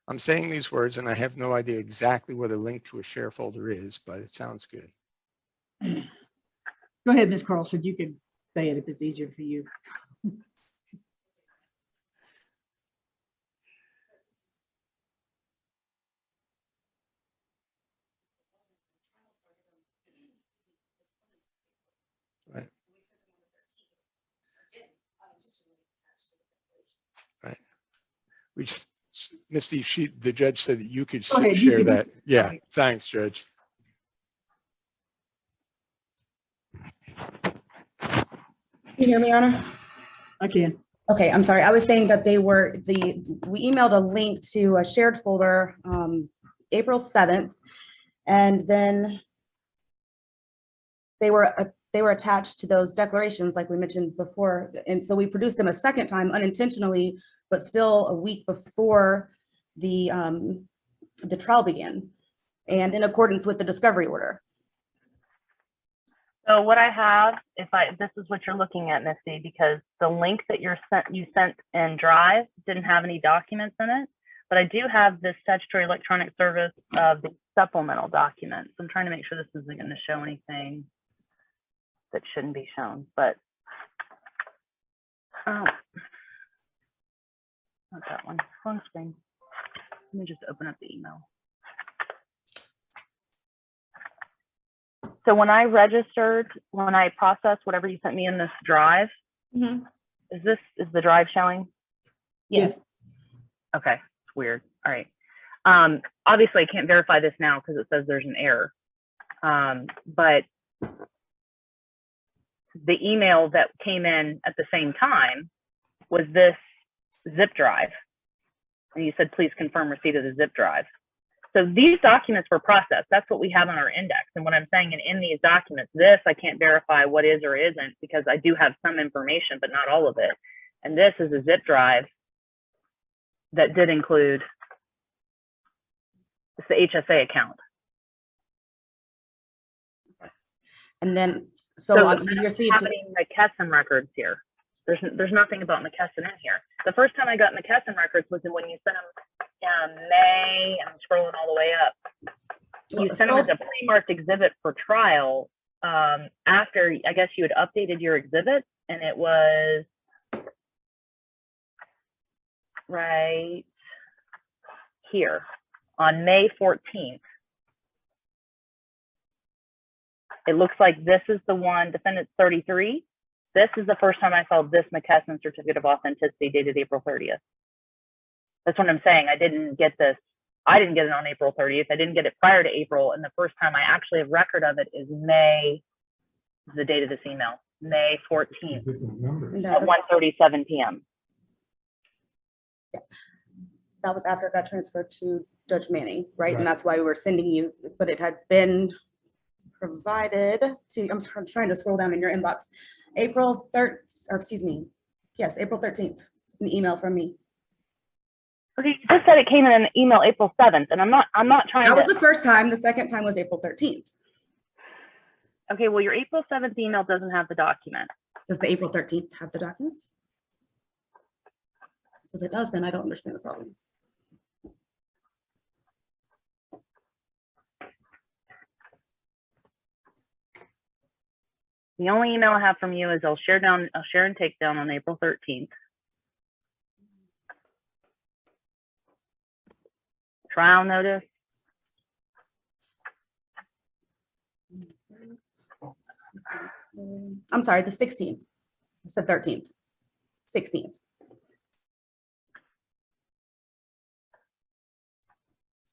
I'm saying these words and I have no idea exactly what a link to a share folder is, but it sounds good. Go ahead, Ms. Carlson. You can say it if it's easier for you. Right. Right. We just, Misty, the judge said that you could Go ahead, you share can- that. Yeah, thanks, Judge. Can you hear me, Your Honor? I can. Okay, I'm sorry. I was saying that we emailed a link to a shared folder April 7th, and then they were attached to those declarations like we mentioned before. And so we produced them a second time unintentionally, but still a week before the trial began and in accordance with the discovery order. So what I have, this is what you're looking at, Misty, because the link that you sent in Drive didn't have any documents in it, but I do have this statutory electronic service of the supplemental documents. I'm trying to make sure this isn't going to show anything that shouldn't be shown, but not that one. Wrong screen. Let me just open up the email. So when I processed whatever you sent me in this Drive, is the Drive showing? Yes. Okay, it's weird. All right. Obviously, I can't verify this now because it says there's an error. But the email that came in at the same time was this zip drive. And you said, please confirm receipt of the zip drive. So these documents were processed. That's what we have on our index. And what I'm saying, and in these documents, this I can't verify what is or isn't because I do have some information, but not all of it. And this is a zip drive that did include, it's the HSA account. And then, so you received happening McKesson records here. There's nothing about McKesson in here. The first time I got McKesson records was when you sent them May. I'm scrolling all the way up. You sent them as a pre-marked exhibit for trial after, I guess you had updated your exhibit, and it was right here on May 14th. It looks like this is the one, defendant 33. This is the first time I saw this McKesson certificate of authenticity dated April 30th. That's what I'm saying. I didn't get this. I didn't get it on April 30th. I didn't get it prior to April. And the first time I actually have record of it is May, the date of this email, May 14th at 1:37 p.m. that was after it got transferred to Judge Manning, right? And that's why we were sending you, but it had been provided to, I'm trying to scroll down in your inbox, April 3rd, or excuse me, yes, April 13th, an email from me. Okay, you just said it came in an email April 7th, and I'm not trying That to. was the first time. The second time was April 13th. Okay, well, your April 7th email doesn't have the document. Does the April 13th have the documents? If it does, then I don't understand the problem. The only email I have from you is I'll share and take down on April 13th. Trial notice. I'm sorry, the 16th. It's the 13th, 16th.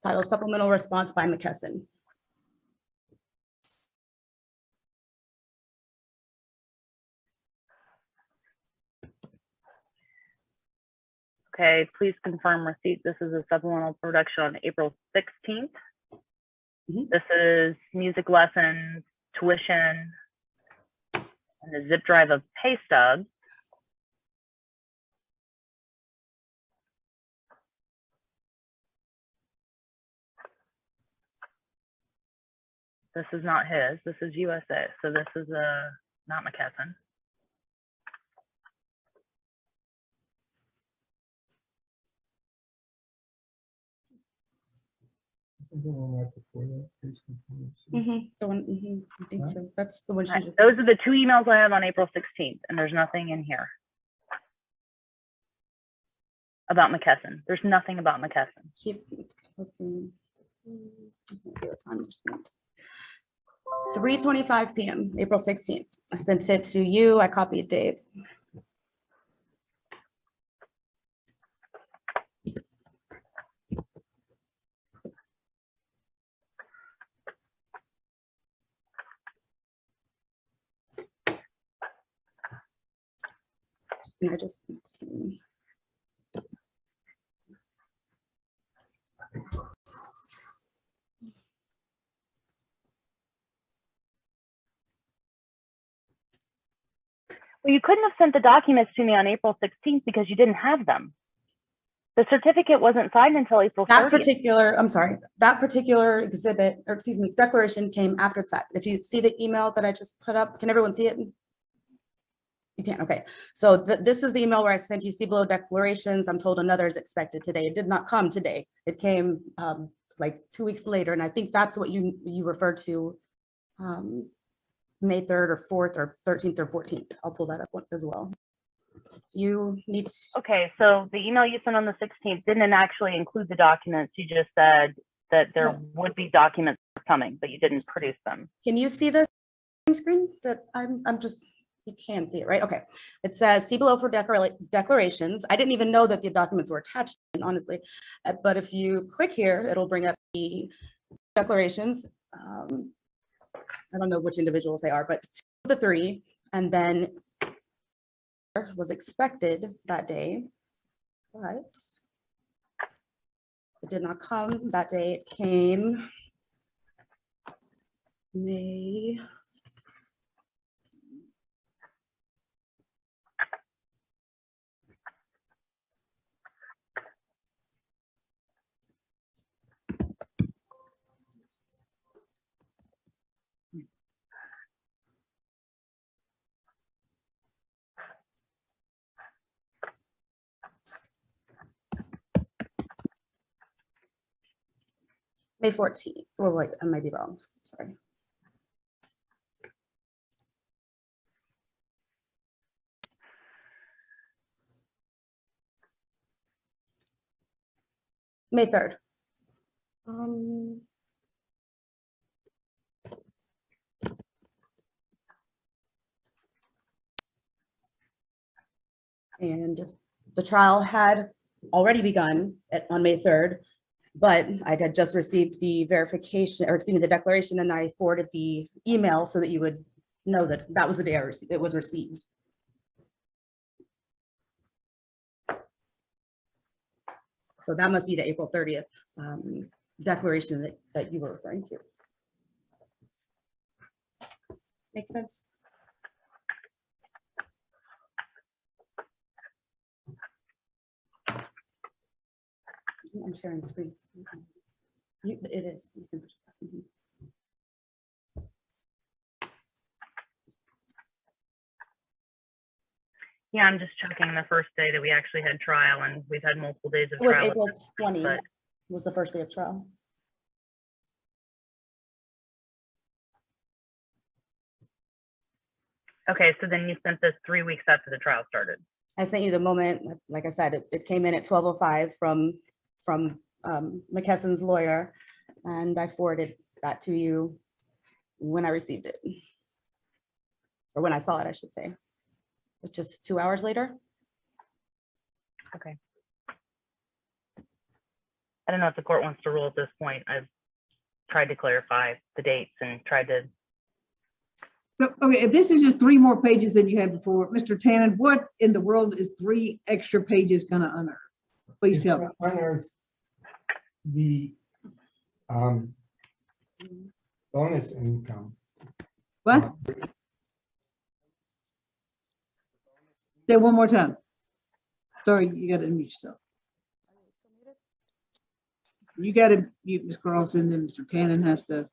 Title supplemental response by McKesson. Okay, please confirm receipt. This is a supplemental production on April 16th. This is music lessons, tuition, and the zip drive of pay stubs. This is not his, this is USA. So this is not McKesson. The one, I think so. That's the one she just. Those are the two emails I have on April 16th, and there's nothing in here about McKesson. There's nothing about McKesson. Keep 3:25 p.m. April 16th. I sent it to you. I copied Dave. And I just see. Well, you couldn't have sent the documents to me on April 16th because you didn't have them. The certificate wasn't signed until April 30th. That particular exhibit, or excuse me, declaration came after the fact. If you see the email that I just put up, can everyone see it? You can't, okay. So this is the email where I sent you see below declarations. I'm told another is expected today. It did not come today. It came like 2 weeks later. And I think that's what you referred to May 3rd or 4th or 13th or 14th. I'll pull that up as well. You need to. Okay, so the email you sent on the 16th didn't actually include the documents. You just said that there would be documents coming, but you didn't produce them. Can you see the screen that I'm just, you can see it, right? Okay. It says see below for declarations. I didn't even know that the documents were attached, honestly. But if you click here, it'll bring up the declarations. I don't know which individuals they are, but the three, and then was expected that day, but it did not come that day. It came May. May 14th. Oh, wait, I might be wrong. Sorry. May 3rd. And the trial had already begun on May 3rd. But I had just received the verification, or excuse me, the declaration, and I forwarded the email so that you would know that that was the day it was received. So that must be the April 30th declaration that you were referring to. Make sense? I'm sharing the screen. It is. You can push it back. Yeah, I'm just checking the first day that we actually had trial, and we've had multiple days of It was trial. April 20th was the first day of trial. Okay, so then you sent this 3 weeks after the trial started. I sent you the moment, like I said, it came in at 12:05 from McKesson's lawyer, and I forwarded that to you when I received it. Or when I saw it, I should say. It's just 2 hours later. Okay. I don't know if the court wants to rule at this point. I've tried to clarify the dates and tried to. So, okay, if this is just 3 more pages than you had before, Mr. Tannen, what in the world is 3 extra pages gonna unearth? Please tell me. Unearth the bonus income. What? Say it one more time. Sorry, you gotta unmute yourself. You gotta mute Ms. Carlson, and Mr. Tannen has to.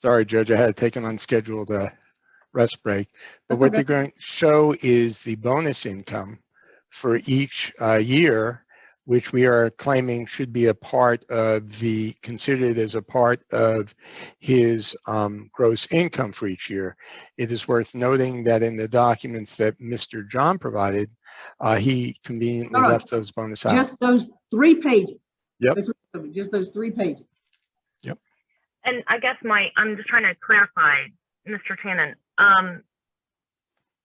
Sorry, Judge, I had to take an unscheduled rest break. But That's what okay. they're going to show is the bonus income for each year, which we are claiming should be a part of considered as a part of his gross income for each year. It is worth noting that in the documents that Mr. John provided, he conveniently All right. left those bonus out. Just those 3 pages. Yep. Just those 3 pages. And I guess I'm just trying to clarify, Mr. Tannen,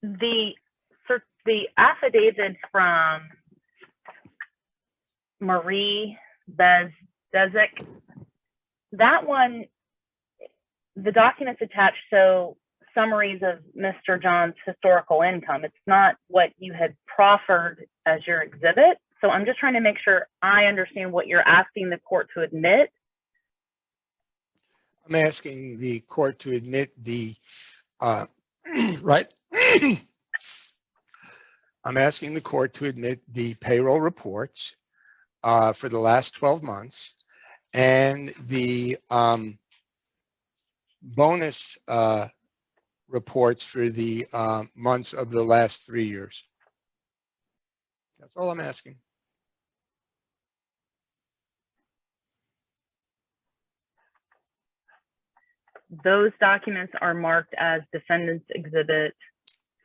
the affidavit from Marie Bezdek, that one, the documents attached show summaries of Mr. John's historical income. It's not what you had proffered as your exhibit. So I'm just trying to make sure I understand what you're asking the court to admit. I'm asking the court to admit the right. I'm asking the court to admit the payroll reports for the last 12 months and the bonus reports for the months of the last 3 years. That's all I'm asking. Those documents are marked as Defendant's Exhibit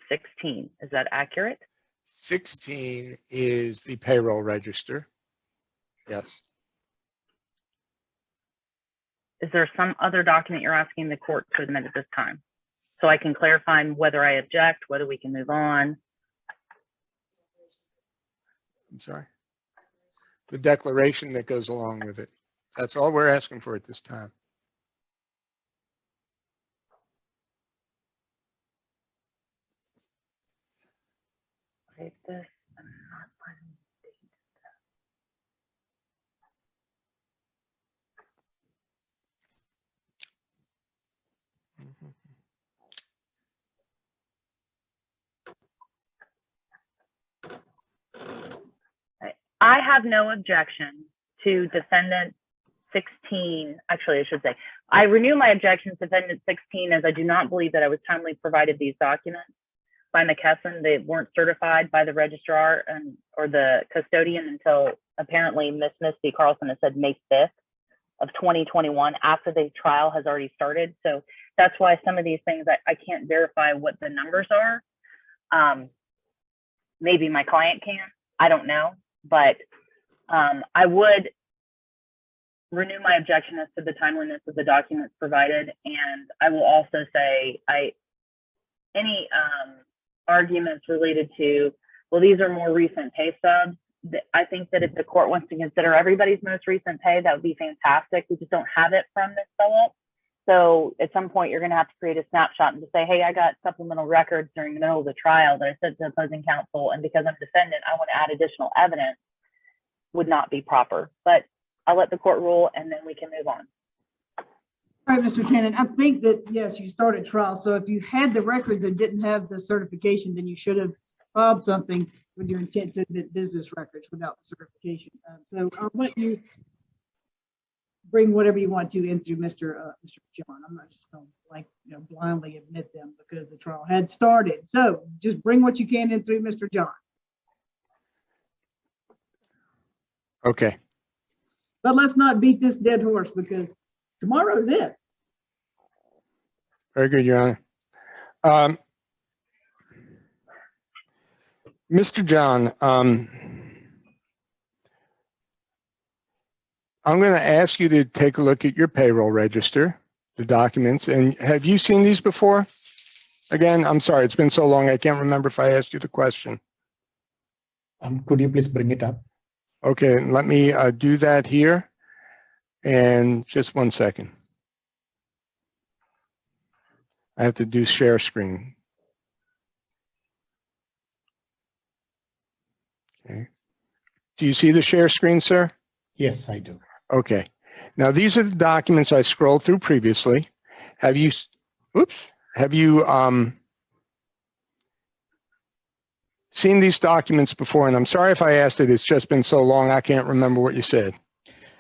16. Is that accurate? 16 is the payroll register. Yes. Is there some other document you're asking the court to admit at this time? So I can clarify whether I object, whether we can move on. I'm sorry. The declaration that goes along with it. That's all we're asking for at this time. Save this. I'm not finding the date. I have no objection to Defendant 16. Actually, I should say, I renew my objection to Defendant 16 as I do not believe that I was timely provided these documents by McKesson. They weren't certified by the registrar or the custodian until apparently Miss Misty Carlson has said May 5th of 2021 after the trial has already started. So that's why some of these things I can't verify what the numbers are. Maybe my client can, I don't know, but I would renew my objection as to the timeliness of the documents provided. And I will also say any arguments related to, well, these are more recent pay stubs. I think that if the court wants to consider everybody's most recent pay, that would be fantastic. We just don't have it from this Philip. So at some point, you're going to have to create a snapshot and just say, hey, I got supplemental records during the middle of the trial that I sent to opposing counsel. And because I'm defendant, I want to add additional evidence, would not be proper. But I'll let the court rule and then we can move on. All right, Mr. Tannen, I think that, yes, you started trial. So if you had the records and didn't have the certification, then you should have filed something with your intent to admit business records without the certification. So I'll let you bring whatever you want to in through Mr. John. I'm not just going to blindly admit them because the trial had started. So just bring what you can in through Mr. John. Okay. But let's not beat this dead horse because tomorrow's it. Very good, Your Honor. Mr. John, I'm going to ask you to take a look at your payroll register, the documents, and have you seen these before? Again, I'm sorry, it's been so long, I can't remember if I asked you the question. Could you please bring it up? Okay, let me do that here. And just one second. I have to do share screen. Okay. Do you see the share screen, sir? Yes, I do. Okay. Now, these are the documents I scrolled through previously. Have you, seen these documents before? And I'm sorry if I asked it, it's just been so long, I can't remember what you said.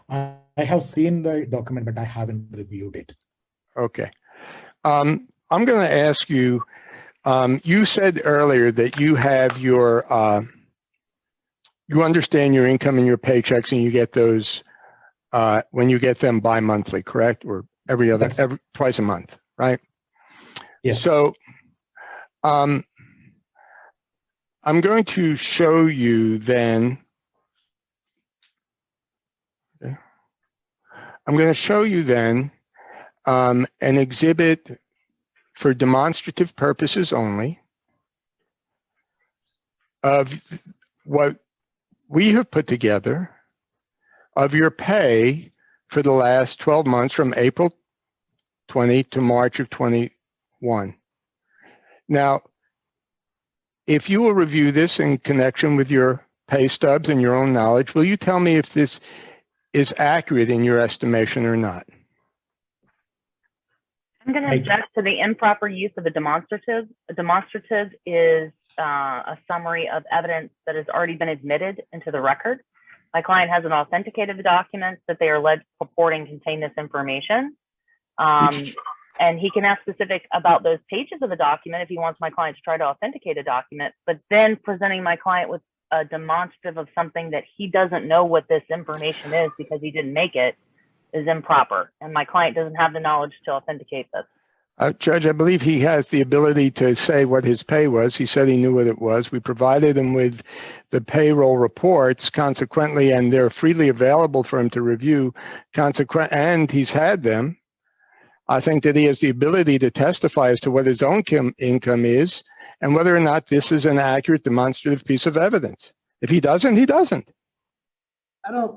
I have seen the document, but I haven't reviewed it. Okay. I'm going to ask you, you said earlier that you have your, you understand your income and your paychecks and you get those when you get them bi-monthly, correct? Or twice a month, right? Yes. So I'm going to show you then, an exhibit for demonstrative purposes only of what we have put together of your pay for the last 12 months from April 20 to March of 21. Now, if you will review this in connection with your pay stubs and your own knowledge, will you tell me if this is accurate in your estimation or not? I'm going to object to the improper use of a demonstrative. A demonstrative is a summary of evidence that has already been admitted into the record. My client hasn't authenticated the documents that they are alleged purporting contain this information. And he can ask specific about those pages of the document if he wants my client to try to authenticate a document, but then presenting my client with a demonstrative of something that he doesn't know what this information is because he didn't make it is improper. And my client doesn't have the knowledge to authenticate this. Judge, I believe he has the ability to say what his pay was. He said he knew what it was. We provided him with the payroll reports consequently, and they're freely available for him to review and he's had them. I think that he has the ability to testify as to what his own income is and whether or not this is an accurate demonstrative piece of evidence. If he doesn't, he doesn't. I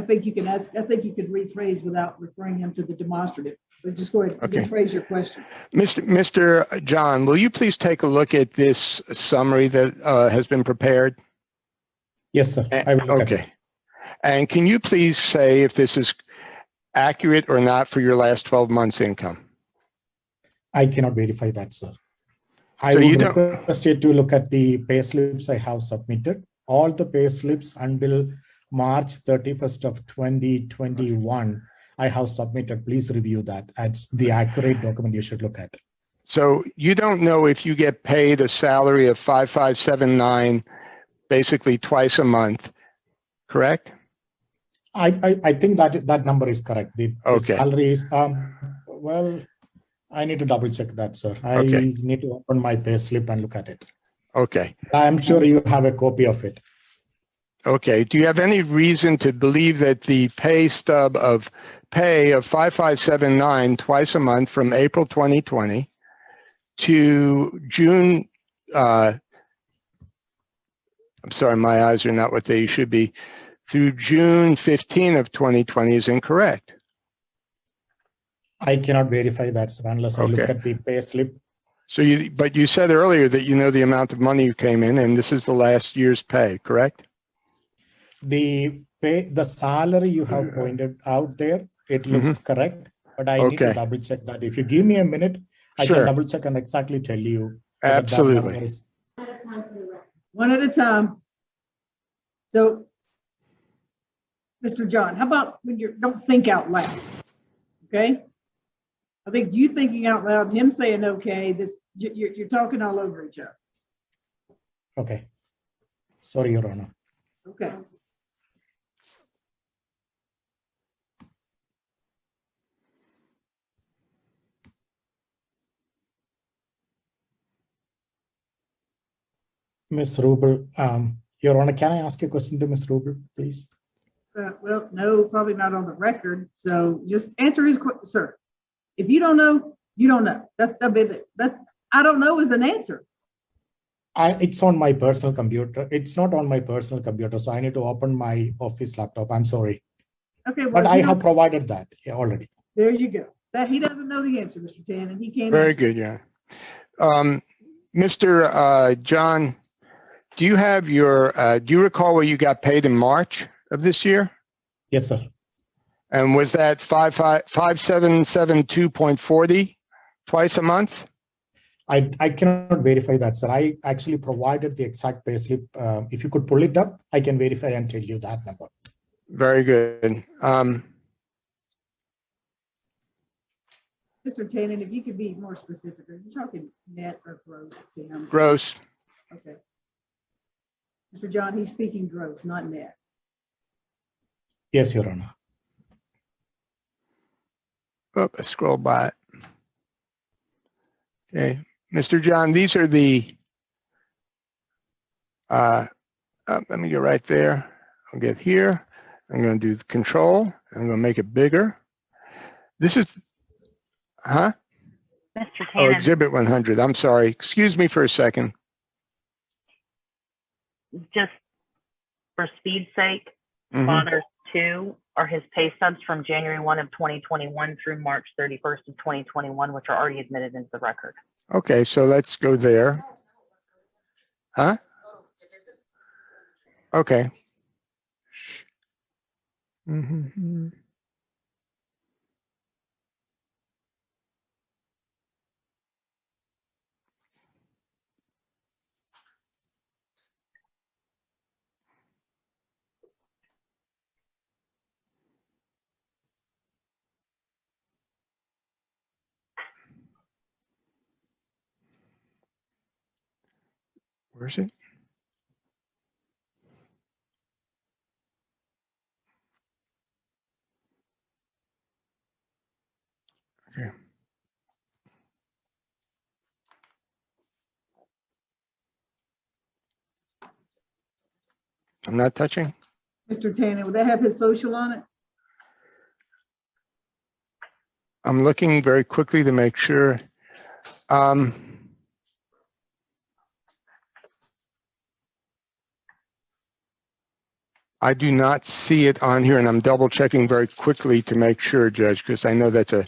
think you can ask, I think you could rephrase without referring him to the demonstrative. But just go ahead and rephrase your question. Mr. John, will you please take a look at this summary that has been prepared? Yes, sir. I will look at it. And can you please say if this is accurate or not for your last 12 months income? I cannot verify that, sir. I would request you to look at the pay slips I have submitted. All the pay slips until March 31st of 2021, I have submitted. Please review that. That's the accurate document you should look at. So you don't know if you get paid a salary of $5,579 basically twice a month, correct? I think that number is correct. The salary is, well, I need to double check that, sir. I need to open my pay slip and look at it. Okay. I'm sure you have a copy of it. Okay. Do you have any reason to believe that the pay stub of pay of $5,579 twice a month from April 2020 to June, I'm sorry, my eyes are not what they should be, through June 15 of 2020 is incorrect? I cannot verify that, sir, unless I look at the pay slip. So but you said earlier that you know the amount of money you came in, and this is the last year's pay, correct? The salary you have pointed out there, it looks correct, but I need to double check that. If you give me a minute, I can double check and exactly tell you. Absolutely. One at a time. So, Mr. John, how about when you don't think out loud, okay? I think you thinking out loud and him saying, okay, you're talking all over each other. Okay. Sorry, Your Honor. Okay. Ms. Rubel, Your Honor, can I ask a question to Ms. Rubel, please? Well, no, probably not on the record. So just answer his question, sir. If you don't know, you don't know. That I don't know is an answer. It's on my personal computer. It's not on my personal computer, so I need to open my office laptop. I'm sorry. Okay, well, But I have provided that already. there you go. That he doesn't know the answer, Mr. Tannen. He can't. Very answer. good, yeah. Mr. John, do you have your, do you recall what you got paid in March of this year? Yes, sir. And was that 5772.40 twice a month? I cannot verify that, sir. I actually provided the exact payslip. If you could pull it up, I can verify and tell you that number. Very good. Mr. Tannen, if you could be more specific, are you talking net or gross to him? Gross. Okay. Mr. John, he's speaking gross, not net. Yes, Your Honor. Oh, I scrolled by it. Okay, Mr. John, these are the, let me get right there. I'll get here. I'm going to do the control. I'm going to make it bigger. This is, Mr. oh, Tannen, Exhibit 100. I'm sorry. Excuse me for a second. just for speed's sake, Mhm. Father's 2 are his pay stubs from January 1 of 2021 through March 31st of 2021, which are already admitted into the record. Okay, so let's go there. Huh? Okay. Mhm. Where is it? Okay. I'm not touching. Mr. Tannen, would that have his social on it? I'm looking very quickly to make sure. I do not see it on here, and I'm double checking very quickly to make sure, Judge, because I know that's a